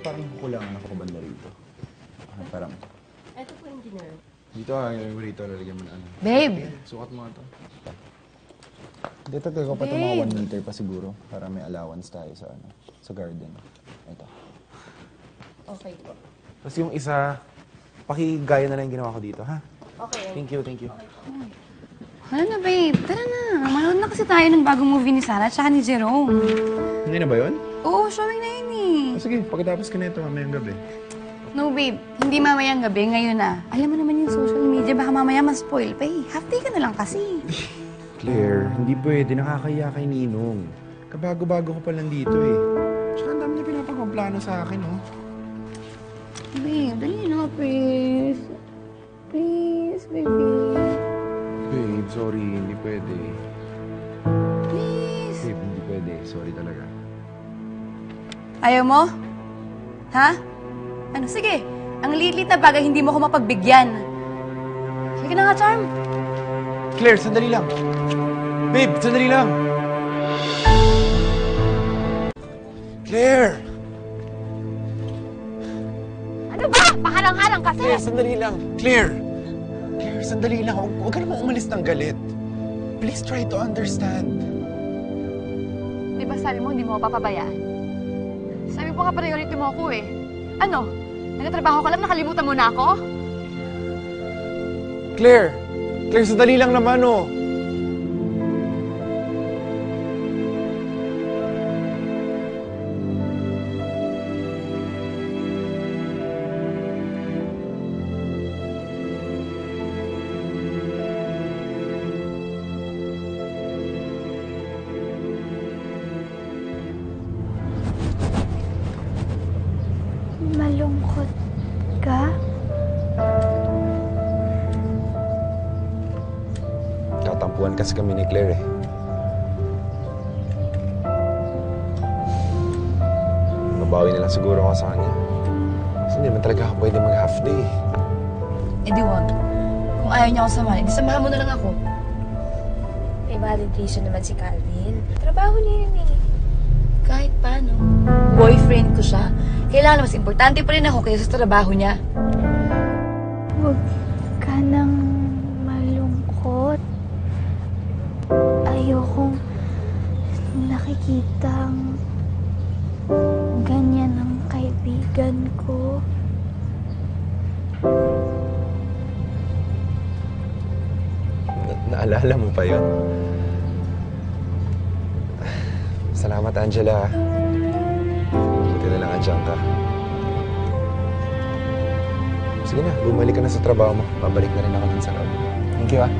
parang kukulangan ako banda rito. Parang... Ito po, engineer. Dito yung rito, lalagyan mo na ano. Babe! Sukat mo ito. Dito ko pa ito mga 1 meter pa siguro para may allowance tayo sa ano, sa garden. Ito. Okay po. Tapos yung isa, pakigaya na lang yung ginawa ko dito, ha? Okay. Thank you, thank you. Ano na, babe? Tara na. Manood na kasi tayo ng bagong movie ni Sarah at saka ni Jerome. Hindi na ba yun? Oo, showing na yun eh. Sige, pagkatapos ka na ito mamayang gabi. No, babe. Hindi mamayang gabi. Ngayon na. Alam mo naman yung social media. Baka mamaya ma-spoil pa eh. Half day ka na lang kasi. Claire, hindi pwede. Nakakaya kay Ninong. Kabago-bago ko pa lang dito eh. Tsaka ang dami niya pinapagpaplano sa akin, oh. Babe, dali na, please. Please, baby. Babe, sorry. Hindi pwede. Please. Babe, hindi pwede. Sorry talaga. Ayaw mo? Ha? Ano? Sige. Ang liit-liit na bagay, hindi mo ko mapagbigyan. Sige na nga, Charm. Claire, sandali lang. Babe, sandali lang. Claire! Ano ba? Paharang-harang kasi. Claire, sandali lang. Claire! Claire, sandali lang. Huwag ka naman umalis ng galit. Please try to understand. Di ba sabi mo, hindi mo ako papabayaan? Sabi mo nga priority mo ako eh. Ano? Nagtatrabaho ka lang, nakalimutan mo na ako? Claire! Claire, sandali lang naman, oh. Malungkot ka? Tatampuan kasi kami ni Claire eh. Mabawi na lang siguro ako sa kanya. Kasi hindi naman talaga ako pwede mag-half day. Eh di wag. Kung ayaw niya ako samahan, edi samahan mo na lang ako. May valid reason naman si Calvin. Trabaho niya yun eh. Kahit paano. Boyfriend ko siya. Kailangan mas importante pa rin ako kaysa sa trabaho niya. Huwag ka nang malungkot. Ayokong nakikitang ganyan ang kaibigan ko. Naalala mo pa yun? Salamat, Angela. Buti na lang andyan ka. Sige na, bumalik ka na sa trabaho mo. Babalik na rin ako dun sa loob. Thank you, ah.